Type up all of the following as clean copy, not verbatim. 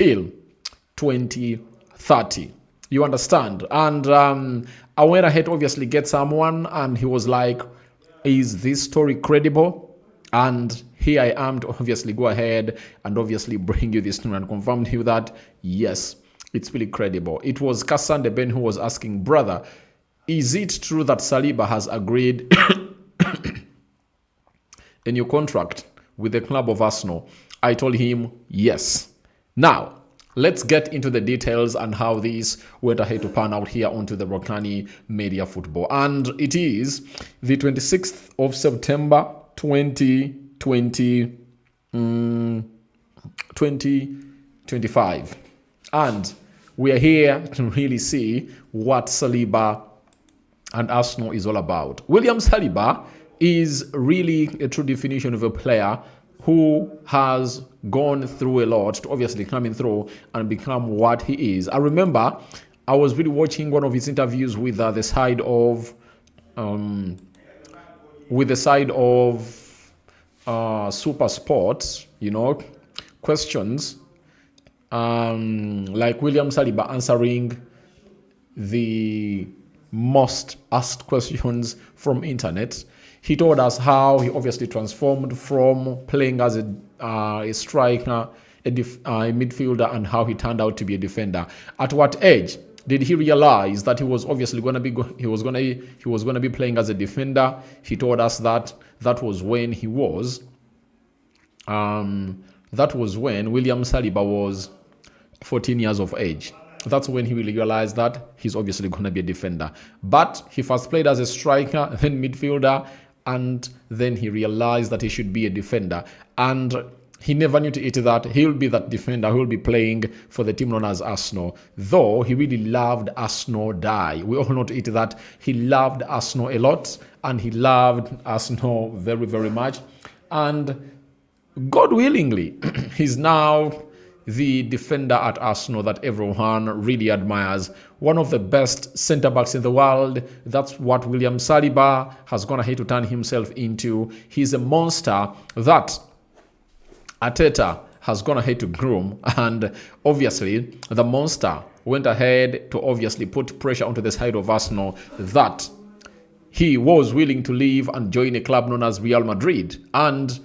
till 2030. You understand? And I went ahead to obviously get someone, and he was like, is this story credible? And here I am to obviously go ahead and obviously bring you this news and confirm to you that, yes, it's really credible. It was Kassande Ben who was asking, brother, is it true that Saliba has agreed a new contract with the club of Arsenal? I told him, yes. Now, let's get into the details and how this went ahead to pan out here onto the Rokani Media Football. And it is the 26th of September, 2025. And we are here to really see what Saliba and Arsenal is all about. William Saliba is really a true definition of a player who has gone through a lot to obviously coming through and become what he is. I remember I was really watching one of his interviews with the side of Super Sports, you know, questions like William Saliba answering the most asked questions from internet. He told us how he obviously transformed from playing as a striker, a midfielder, and how he turned out to be a defender. At what age did he realize that he was obviously going to be playing as a defender? He told us that was when he was that was when William Saliba was 14 years of age. That's when he really realized that he's obviously going to be a defender. But he first played as a striker, then midfielder, and then he realized that he should be a defender. And he never knew to it that he'll be that defender who will be playing for the team known as Arsenal. Though he really loved Arsenal die. We all know to it that he loved Arsenal a lot, and he loved Arsenal very, very much. And God willingly, he's now the defender at Arsenal that everyone really admires. One of the best centre-backs in the world. That's what William Saliba has gone ahead to turn himself into. He's a monster that Arteta has gone ahead to groom. And obviously, the monster went ahead to obviously put pressure onto the side of Arsenal that he was willing to leave and join a club known as Real Madrid. And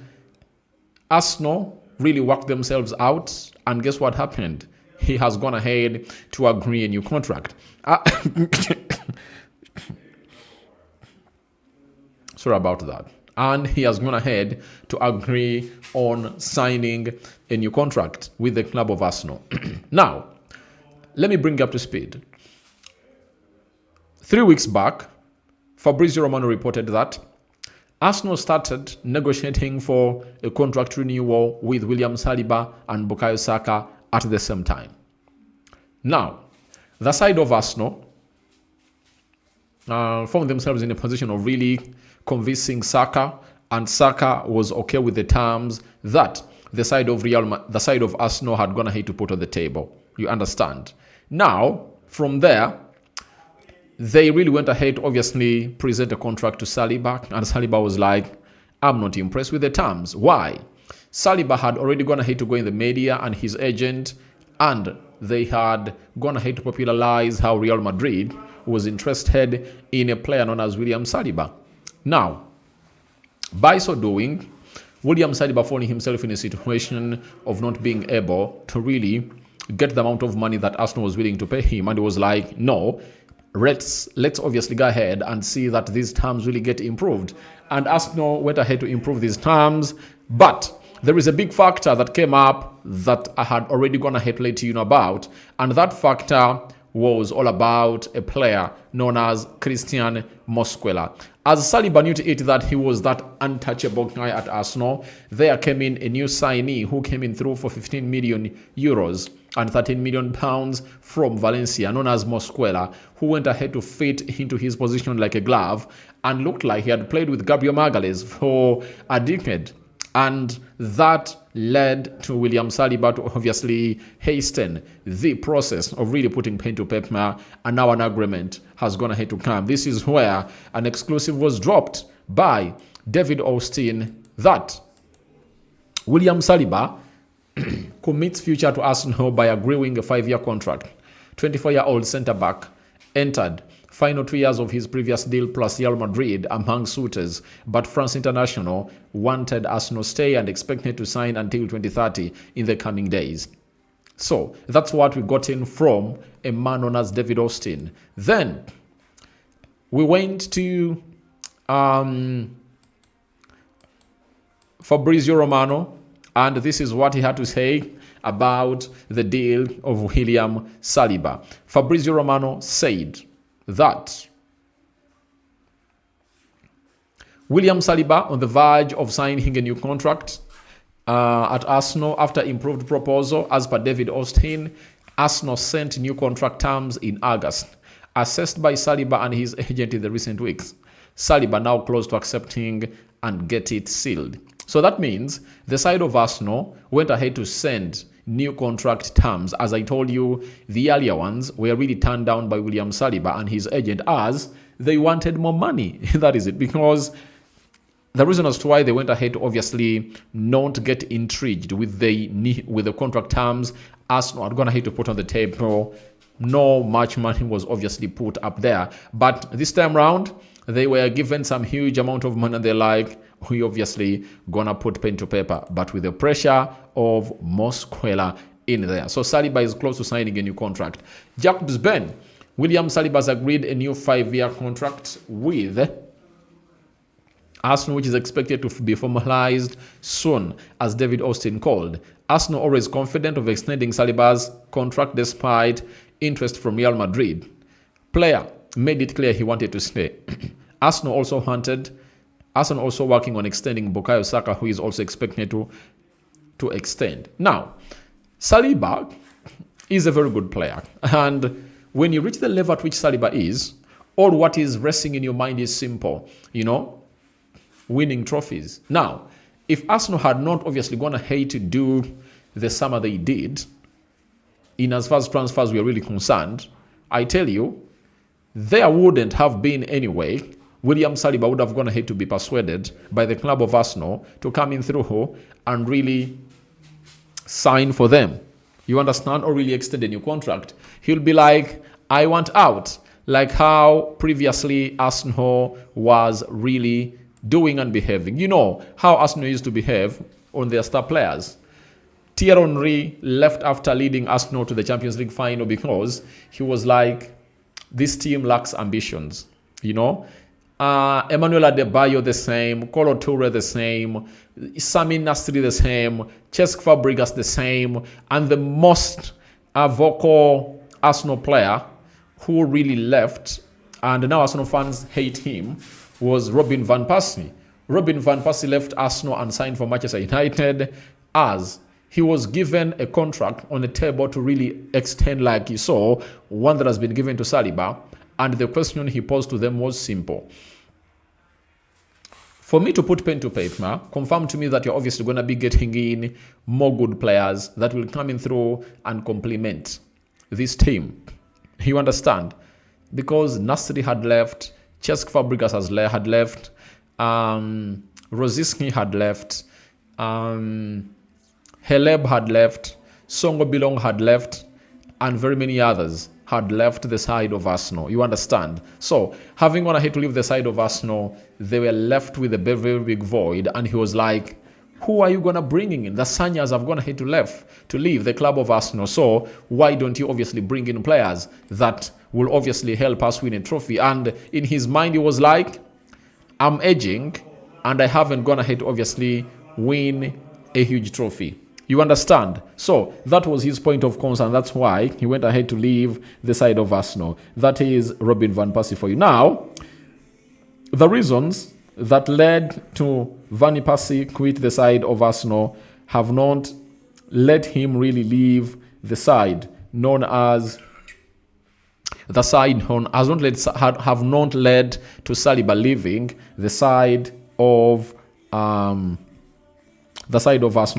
Arsenal really worked themselves out, and guess what happened? He has gone ahead to agree a new contract. Sorry about that. And he has gone ahead to agree on signing a new contract with the club of Arsenal. Now, let me bring you up to speed. 3 weeks back, Fabrizio Romano reported that Arsenal started negotiating for a contract renewal with William Saliba and Bukayo Saka at the same time. Now, the side of Arsenal found themselves in a position of really convincing Saka, and Saka was okay with the terms that the side of Arsenal had gone ahead to put on the table. You understand? Now, from there, they really went ahead to obviously present a contract to Saliba, and Saliba was like, I'm not impressed with the terms. Why? Saliba had already gone ahead to go in the media and his agent, and they had gone ahead to popularize how Real Madrid was interested in a player known as William Saliba. Now, by so doing, William Saliba found himself in a situation of not being able to really get the amount of money that Arsenal was willing to pay him, and he was like, no, let's obviously go ahead and see that these terms really get improved. And Arsenal went ahead to improve these terms, but there is a big factor that came up that I had already gone ahead to let you know about, and that factor was all about a player known as Christian Mosquera. As Saliba knew to it that he was that untouchable guy at Arsenal, there came in a new signee who came in through for 15 million euros and 13 million pounds from Valencia, known as Mosquera, who went ahead to fit into his position like a glove and looked like he had played with Gabriel Magalhaes for a decade. And that led to William Saliba to obviously hasten the process of really putting pen to paper, and now an agreement has gone ahead to come. This is where an exclusive was dropped by David Austin that William Saliba commits future to Arsenal by agreeing a 5-year contract. 24-year-old centre-back entered final 2 years of his previous deal plus Real Madrid among suitors, but France international wanted Arsenal stay and expected to sign until 2030 in the coming days. So that's what we got in from a man known as David Austin. Then we went to Fabrizio Romano, and this is what he had to say about the deal of William Saliba. Fabrizio Romano said that William Saliba on the verge of signing a new contract at Arsenal after improved proposal. As per David Austin, Arsenal sent new contract terms in August, assessed by Saliba and his agent in the recent weeks. Saliba now close to accepting and get it sealed. So that means the side of Arsenal went ahead to send new contract terms. As I told you, the earlier ones were really turned down by William Saliba and his agent as they wanted more money. That is it. Because the reason as to why they went ahead to obviously not get intrigued with the contract terms Arsenal had gone ahead to put on the table. No much money was obviously put up there. But this time round, they were given some huge amount of money and they're like, we obviously gonna put pen to paper, but with the pressure of Mosquera in there. So Saliba is close to signing a new contract. Jacobs Ben, William Saliba has agreed a new 5-year contract with Arsenal, which is expected to be formalized soon, as David Austin called. Arsenal always confident of extending Saliba's contract despite interest from Real Madrid. Player made it clear he wanted to stay. Arsenal also working on extending Bukayo Saka, who is also expected to extend. Now, Saliba is a very good player. And when you reach the level at which Saliba is, all what is resting in your mind is simple, winning trophies. Now, if Arsenal had not obviously gone ahead to do the summer they did, in as far as transfers we are really concerned, I tell you, there wouldn't have been any way William Saliba would have gone ahead to be persuaded by the club of Arsenal to come in through and really sign for them. You understand? Or really extend a new contract. He'll be like, I want out. Like how previously Arsenal was really doing and behaving. You know how Arsenal used to behave on their star players. Thierry Henry left after leading Arsenal to the Champions League final because he was like, this team lacks ambitions. Emmanuel Adebayo the same, Kolo Toure the same, Sami Nasri the same, Cesc Fabregas the same, and the most vocal Arsenal player who really left, and now Arsenal fans hate him, was Robin van Persie. Robin van Persie left Arsenal and signed for Manchester United as he was given a contract on the table to really extend like you saw, one that has been given to Saliba. And the question he posed to them was simple. For me to put pen to paper, confirm to me that you're obviously going to be getting in more good players that will come in through and complement this team. You understand? Because Nasri had left, Cesc Fabregas had left, Rosiski had left, Heleb had left, Songo Bilong had left, and very many others had left the side of Arsenal. You understand? So, having gone ahead to leave the side of Arsenal, they were left with a very, very big void. And he was like, who are you going to bring in? The Sanyas have gone ahead to leave the club of Arsenal. So, why don't you obviously bring in players that will obviously help us win a trophy? And in his mind, he was like, I'm aging and I haven't gone ahead to obviously win a huge trophy. You understand? So that was his point of concern. That's why he went ahead to leave the side of Arsenal. That is Robin van Persie for you. Now, the reasons that led to Van Persie quit the side of Arsenal have not let him really leave the side known as the side known as have not led to Saliba leaving the side of Arsenal,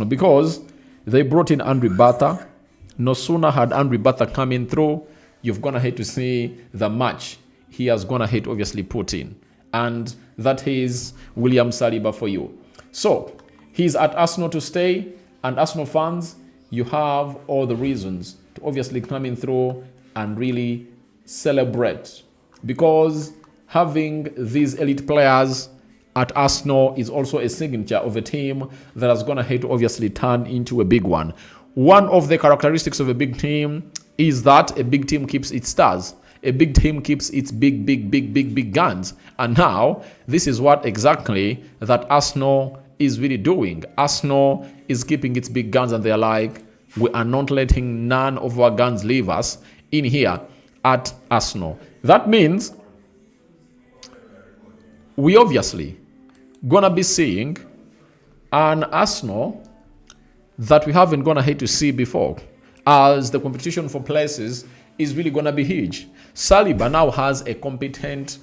because they brought in Andre Bata. No sooner had Andre Bata come in through, you've gone ahead to see the match he has gone ahead obviously put in. And that is William Saliba for you. So, he's at Arsenal to stay, and Arsenal fans, you have all the reasons to obviously come in through and really celebrate, because having these elite players at Arsenal is also a signature of a team that is going to have to obviously turn into a big one. One of the characteristics of a big team is that a big team keeps its stars. A big team keeps its big guns. And now, this is what exactly that Arsenal is really doing. Arsenal is keeping its big guns, and they're like, we are not letting none of our guns leave us in here at Arsenal. That means we obviously gonna be seeing an Arsenal that we haven't gonna hate to see before, as the competition for places is really gonna be huge. Saliba now has a competent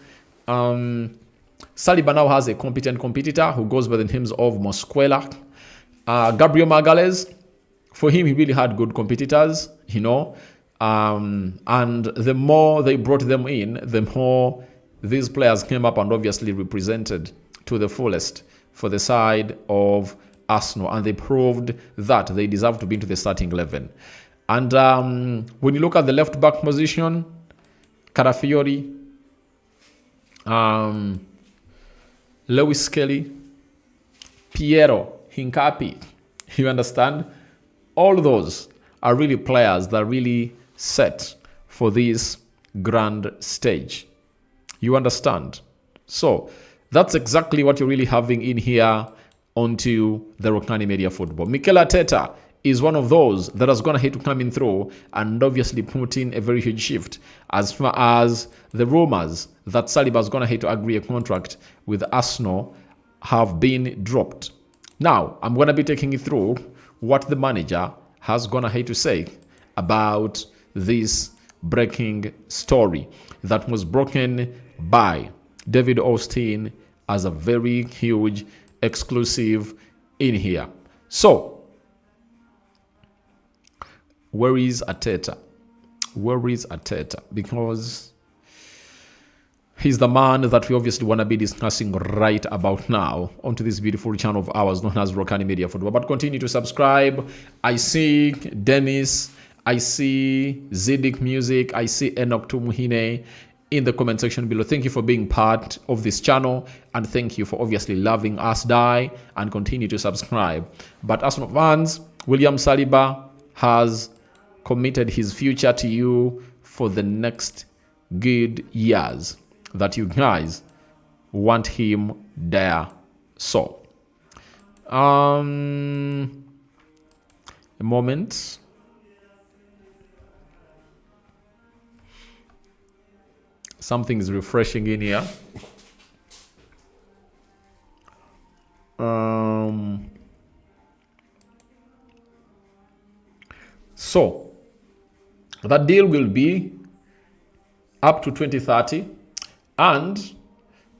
competitor who goes by the names of Mosquera. Gabriel Magalhaes, for him, he really had good competitors, you know. And the more they brought them in, the more these players came up and obviously represented to the fullest for the side of Arsenal. And they proved that they deserve to be into the starting 11. And when you look at the left back position, Carafiori, Lewis Kelly, Piero, Hincapi, you understand? All those are really players that are really set for this grand stage. You understand? So that's exactly what you're really having in here onto the Rokani Media Football. Mikel Arteta is one of those that is going to have to come in through and obviously put in a very huge shift as far as the rumors that Saliba is going to have to agree a contract with Arsenal have been dropped. Now, I'm going to be taking you through what the manager has going to have to say about this breaking story that was broken by David Austin as a very huge exclusive in here. So, where is Arteta? Where is Arteta? Because he's the man that we obviously want to be discussing right about now onto this beautiful channel of ours known as Rokani Media Football. But continue to subscribe. I see Dennis, I see Zidik Music, I see Enoch Tumuhine in the comment section below. Thank you for being part of this channel, and thank you for obviously loving us die and continue to subscribe. But Arsenal fans, William Saliba has committed his future to you for the next good years that you guys want him there. So, a moment. Something is refreshing in here. So, that deal will be up to 2030. And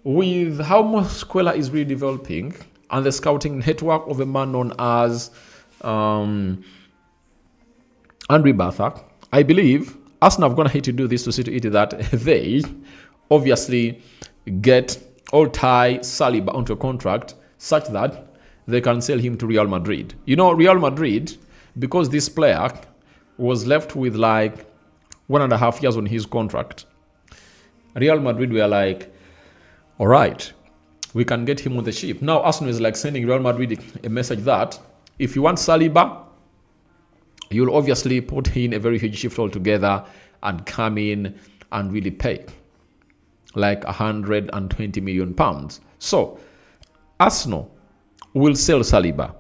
with how Mosquera is really developing and the scouting network of a man known as Andre Batha, I believe Arsenal have gone ahead to do this to see to it that they obviously get or tie Saliba onto a contract such that they can sell him to Real Madrid. You know, Real Madrid, because this player was left with like 1.5 years on his contract, Real Madrid were like, all right, we can get him on the ship. Now Arsenal is like sending Real Madrid a message that if you want Saliba, you'll obviously put in a very huge shift altogether and come in and really pay like 120 million pounds. So Arsenal will sell Saliba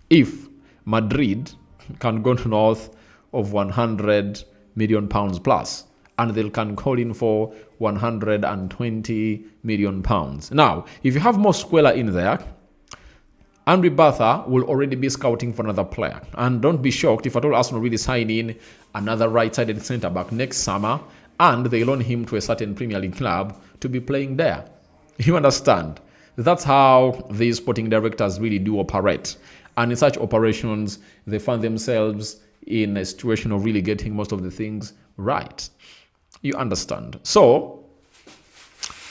if Madrid can go north of 100 million pounds plus, and they can call in for 120 million pounds. Now, if you have Mosquera in there, Andre Batha will already be scouting for another player. And don't be shocked if at all Arsenal really sign in another right-sided centre-back next summer and they loan him to a certain Premier League club to be playing there. You understand? That's how these sporting directors really do operate. And in such operations, they find themselves in a situation of really getting most of the things right. You understand? So,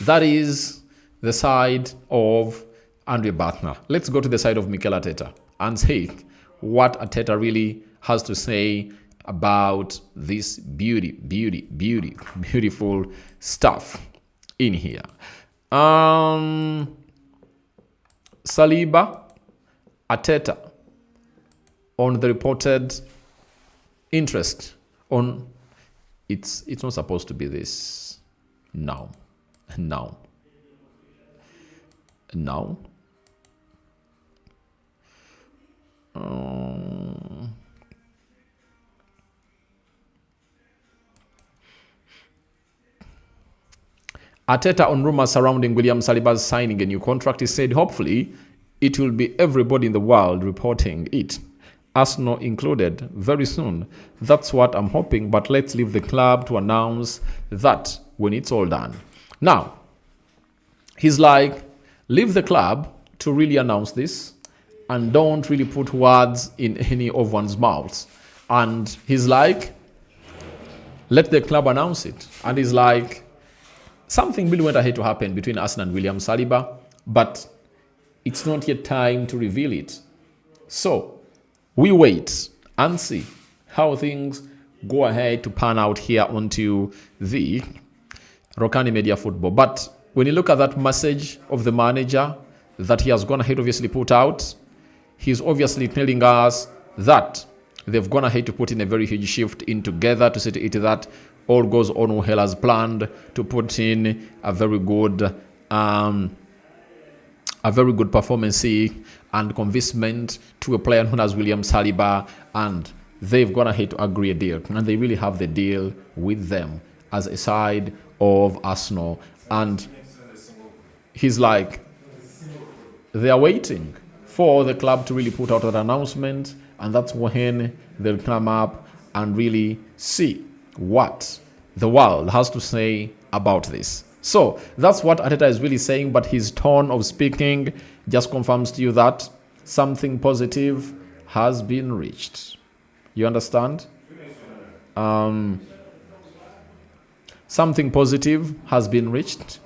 that is the side of Andre Batha. Let's go to the side of Mikel Arteta and see what Arteta really has to say about this beautiful stuff in here. Saliba, Arteta, on the reported interest on it's not supposed to be this now. Arteta on rumors surrounding William Saliba's signing a new contract, he said hopefully it will be everybody in the world reporting it, Arsenal included, very soon. That's what I'm hoping, but let's leave the club to announce that when it's all done. Now, he's like, leave the club to really announce this and don't really put words in any of one's mouths. And he's like, let the club announce it. And he's like, something really went ahead to happen between Arsenal and William Saliba, but it's not yet time to reveal it. So we wait and see how things go ahead to pan out here onto the Rokani Media Football. But when you look at that message of the manager that he has gone ahead obviously put out, he's obviously telling us that they've gone ahead to put in a very huge shift in together to see to it that all goes on well as planned, to put in a very good performance and convincement to a player known as William Saliba, and they've gone ahead to agree a deal, and they really have the deal with them as a side of Arsenal. And he's like, they are waiting for the club to really put out that announcement, and that's when they'll come up and really see what the world has to say about this. So that's what Arteta is really saying, but his tone of speaking just confirms to you that something positive has been reached. You understand? Something positive has been reached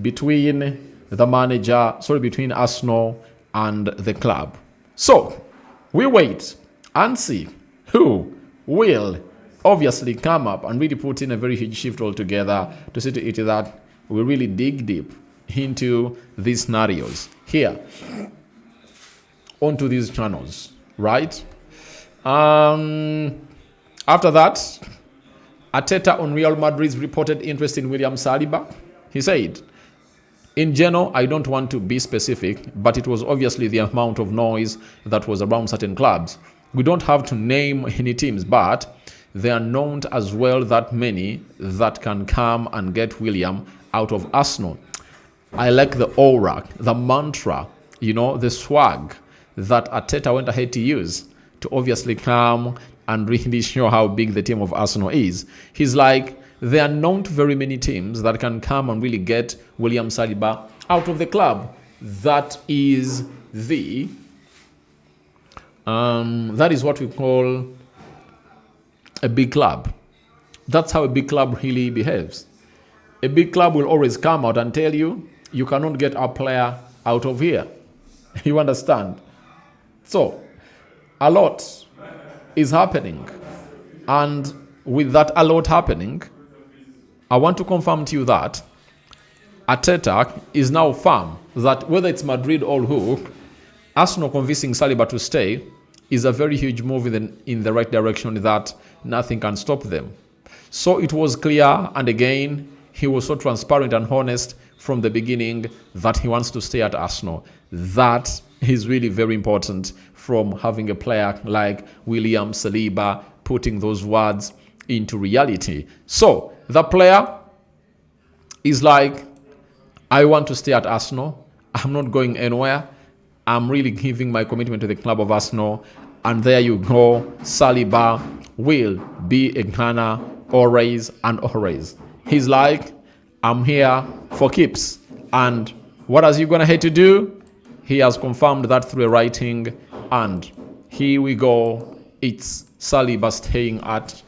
between between Arsenal and the club. So we wait and see who will obviously come up and really put in a very huge shift altogether to see to it that we really dig deep into these scenarios here onto these channels, right? After that, Arteta on Real Madrid's reported interest in William Saliba. He said, in general, I don't want to be specific, but it was obviously the amount of noise that was around certain clubs. We don't have to name any teams, but there are known as well that many that can come and get William out of Arsenal. I like the aura, the mantra, the swag that Arteta went ahead to use to obviously come and really show how big the team of Arsenal is. He's like, there are not very many teams that can come and really get William Saliba out of the club. That is what we call a big club. That's how a big club really behaves. A big club will always come out and tell you, you cannot get a player out of here. You understand? So, a lot is happening. And with that a lot happening, I want to confirm to you that Arteta is now firm that whether it's Madrid or who, Arsenal convincing Saliba to stay is a very huge move in the right direction that nothing can stop them. So it was clear, and again, he was so transparent and honest from the beginning that he wants to stay at Arsenal. That is really very important from having a player like William Saliba putting those words into reality. So the player is like, I want to stay at Arsenal. I'm not going anywhere. I'm really giving my commitment to the club of Arsenal. And there you go. Saliba will be a Ghana always and always. He's like, I'm here for keeps. And what is he going to have to do? He has confirmed that through a writing. And here we go. It's Saliba staying at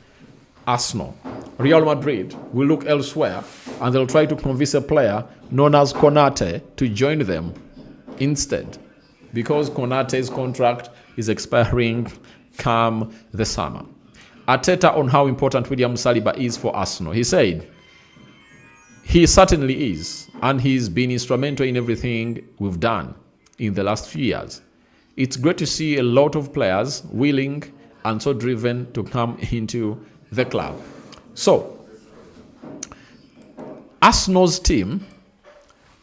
Arsenal. Real Madrid will look elsewhere and they'll try to convince a player known as Konate to join them instead, because Konate's contract is expiring come the summer. Arteta on how important William Saliba is for Arsenal. He said, he certainly is, and he's been instrumental in everything we've done in the last few years. It's great to see a lot of players willing and so driven to come into the club. So, Arsenal's team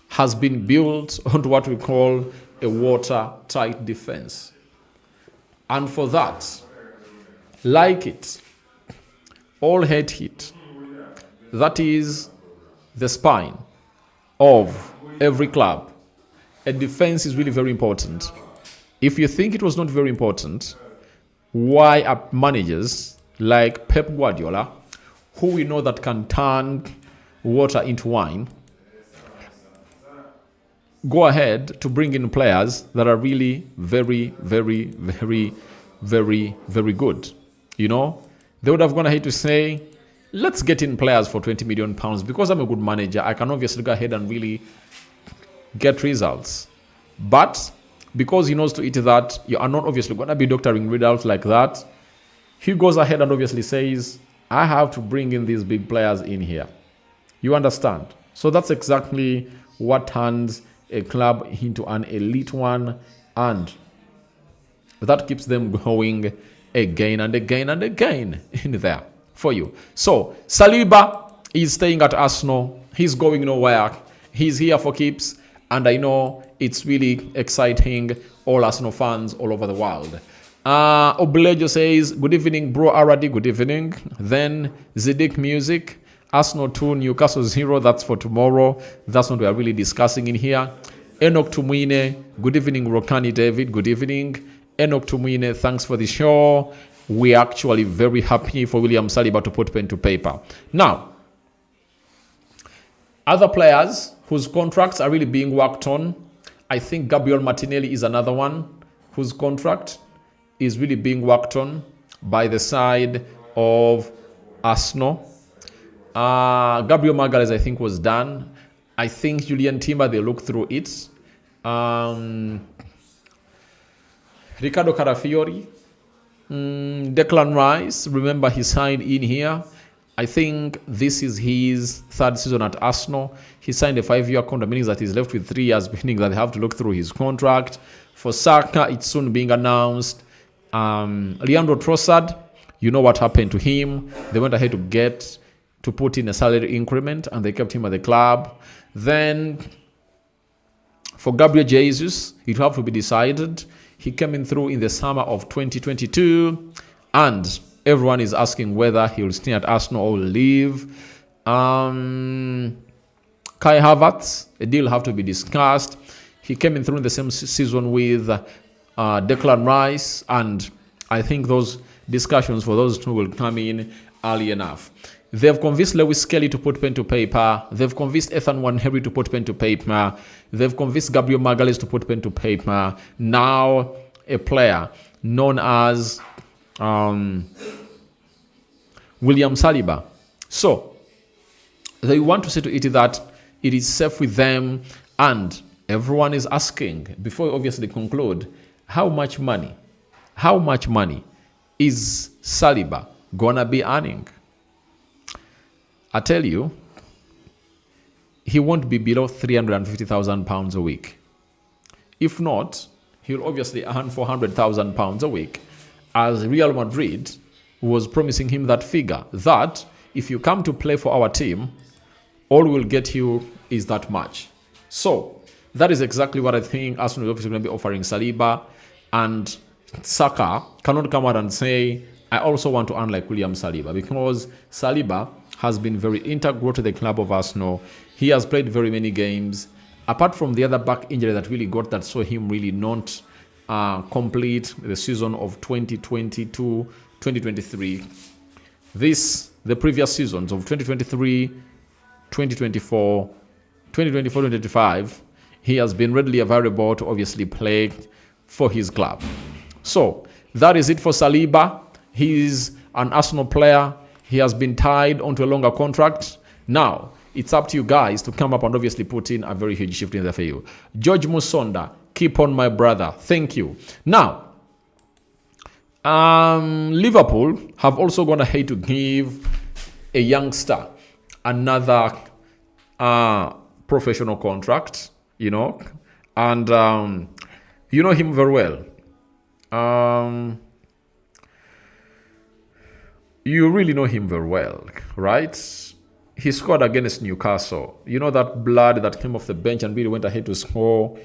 has been built on what we call a watertight defense. And for that, like it, all hate it. That is the spine of every club. A defense is really very important. If you think it was not very important, why are managers like Pep Guardiola, who we know that can turn water into wine, go ahead to bring in players that are really very, very, very, very, very good? You know, they would have gone ahead to say, let's get in players for 20 million pounds because I'm a good manager. I can obviously go ahead and really get results. But because he knows to it that you are not obviously going to be doctoring results like that, he goes ahead and obviously says, I have to bring in these big players in here. You understand? So that's exactly what turns a club into an elite one, and that keeps them going again and again and again in there for you. So Saliba is staying at Arsenal. He's going nowhere. He's here for keeps, and I know it's really exciting all Arsenal fans all over the world. Oblejo says, good evening, bro Aradi, good evening. Then Zidik Music, Arsenal 2, Newcastle 0, that's for tomorrow. That's what we are really discussing in here. Enoch Tumwine, good evening, Rokani David, good evening. Enoch Tumwine, thanks for the show. We are actually very happy for William Saliba to put pen to paper. Now, other players whose contracts are really being worked on, I think Gabriel Martinelli is another one whose contract is really being worked on by the side of Arsenal. Gabriel Magalhaes, I think, was done. I think Julian Timber, they looked through it. Ricardo Carafiori, Declan Rice, remember he signed in here. I think this is his third season at Arsenal. He signed a 5-year contract, meaning that he's left with 3 years, meaning that they have to look through his contract. For Saka, it's soon being announced. Leandro Trossard, you know what happened to him. They went ahead to put in a salary increment, and they kept him at the club. Then, for Gabriel Jesus, it will have to be decided. He came in through in the summer of 2022, and everyone is asking whether he will stay at Arsenal or will leave. Kai Havertz, a deal have to be discussed. He came in through in the same season with Declan Rice, and I think those discussions for those two will come in early enough. They've convinced Lewis Kelly to put pen to paper. They've convinced Ethan Wanheri to put pen to paper. They've convinced Gabriel Magalhaes to put pen to paper. Now, a player known as William Saliba. So, they want to say to it that it is safe with them, and everyone is asking, before we obviously conclude, how much money is Saliba gonna be earning? I tell you, he won't be below £350,000 a week. If not, he'll obviously earn £400,000 a week, as Real Madrid was promising him that figure, that if you come to play for our team, all we'll get you is that much. So, that is exactly what I think Arsenal is obviously going to be offering Saliba, and Saka cannot come out and say, I also want to earn like William Saliba, because Saliba has been very integral to the club of Arsenal. He has played very many games. Apart from the other back injury that really got that saw him really not complete the season of 2022-2023. The previous seasons of 2023, 2024, 2024-2025, he has been readily available to obviously play for his club. So that is it for Saliba. He's an Arsenal player. He has been tied onto a longer contract. Now, it's up to you guys to come up and obviously put in a very huge shift in the field. George Musonda, keep on my brother. Thank you. Now, Liverpool have also gone ahead to give a youngster another professional contract, and you know him very well. You really know him very well, right? He scored against Newcastle. You know that blood that came off the bench and really went ahead to score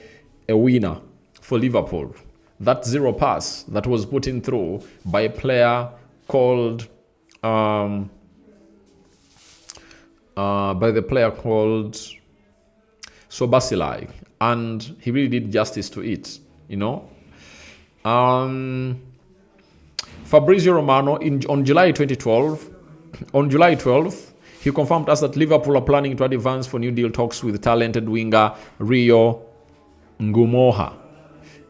a winner for Liverpool. That zero pass that was put in through by a player called Sobasili, and he really did justice to it, Fabrizio Romano on July 12th, he confirmed us that Liverpool are planning to advance for new deal talks with talented winger Rio Ngumoha.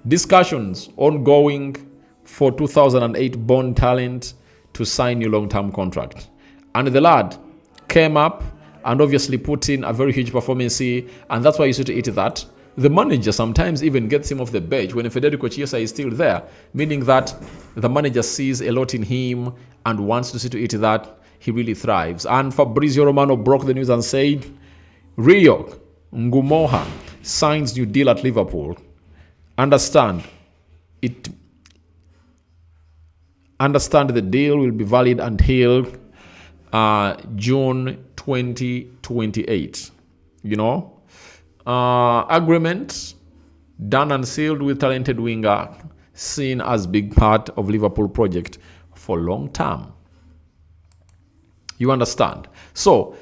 Discussions ongoing for 2008 born talent to sign new long-term contract. And the lad came up and obviously put in a very huge performance, and that's why you see to it that the manager sometimes even gets him off the bench when Federico Chiesa is still there, meaning that the manager sees a lot in him and wants to see to it that he really thrives. And Fabrizio Romano broke the news and said, Rio Ngumoha signs new deal at Liverpool. Understand the deal will be valid until June 2028. Agreement done and sealed with talented winger, seen as big part of Liverpool project for long term. You understand? So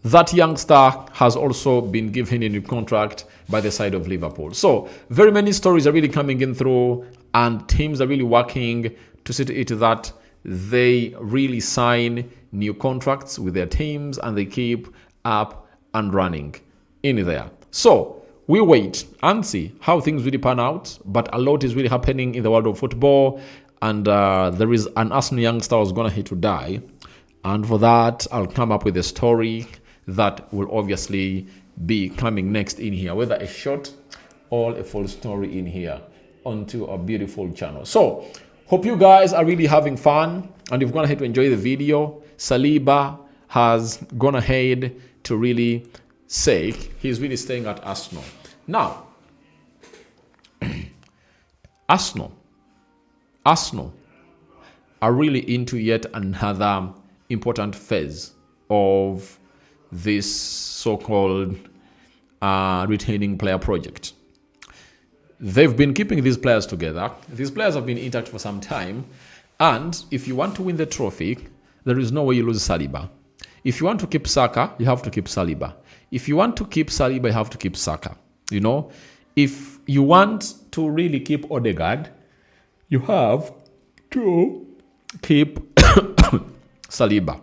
that youngster has also been given a new contract by the side of Liverpool. So very many stories are really coming in through, and teams are really working to see to it that they really sign new contracts with their teams and they keep up and running in there. So we wait and see how things really pan out, but a lot is really happening in the world of football, and there is an Arsenal youngster who's going to hit to die, and for that I'll come up with a story that will obviously be coming next in here, whether a short or a full story in here onto our beautiful channel. So hope you guys are really having fun and you've gone ahead to enjoy the video. Saliba has gone ahead to really say he's really staying at Arsenal. Now, Arsenal are really into yet another important phase of this so-called retaining player project. They've been keeping these players together. These players have been intact for some time. And if you want to win the trophy, there is no way you lose Saliba. If you want to keep Saka, you have to keep Saliba. If you want to keep Saliba, you have to keep Saka. If you want to really keep Odegaard, you have to keep Saliba.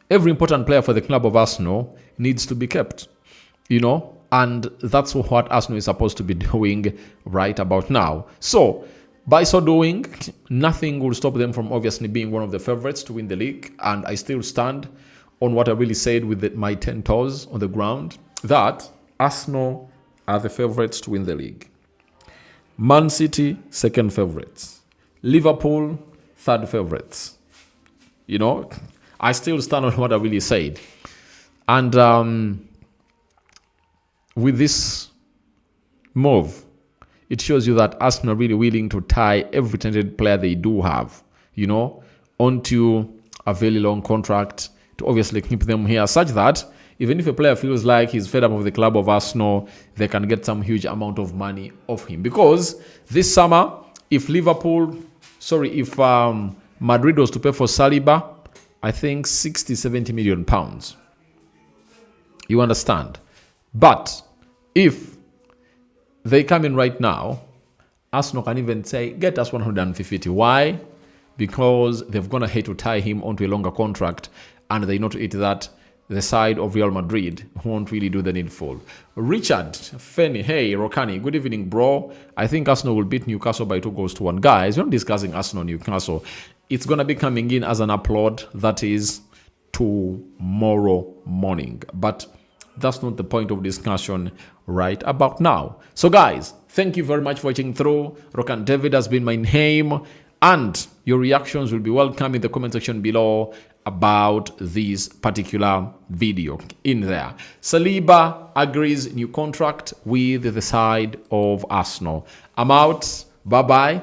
Every important player for the club of Arsenal needs to be kept, and that's what Arsenal is supposed to be doing right about now. So, by so doing, nothing will stop them from obviously being one of the favorites to win the league, and I still stand on what I really said with my 10 toes on the ground, that Arsenal are the favorites to win the league. Man City, second favorites. Liverpool, third favorites. I still stand on what I really said. And with this move, it shows you that Arsenal are really willing to tie every talented player they do have, onto a very long contract to obviously keep them here, such that even if a player feels like he's fed up of the club of Arsenal, they can get some huge amount of money off him. Because this summer, if Madrid was to pay for Saliba, I think 60-70 million pounds. You understand? But if they come in right now, Arsenal can even say, get us 150. Why? Because they've gone ahead to tie him onto a longer contract, and they know to it that the side of Real Madrid won't really do the needful. Richard Fenny, hey, Rokani, good evening, bro. I think Arsenal will beat Newcastle by 2-1. Guys, we're not discussing Arsenal-Newcastle. It's going to be coming in as an upload that is tomorrow morning. But that's not the point of discussion right about now. So, guys, thank you very much for watching through. Rokan David has been my name. And your reactions will be welcome in the comment section below about this particular video in there. Saliba agrees new contract with the side of Arsenal. I'm out. Bye-bye.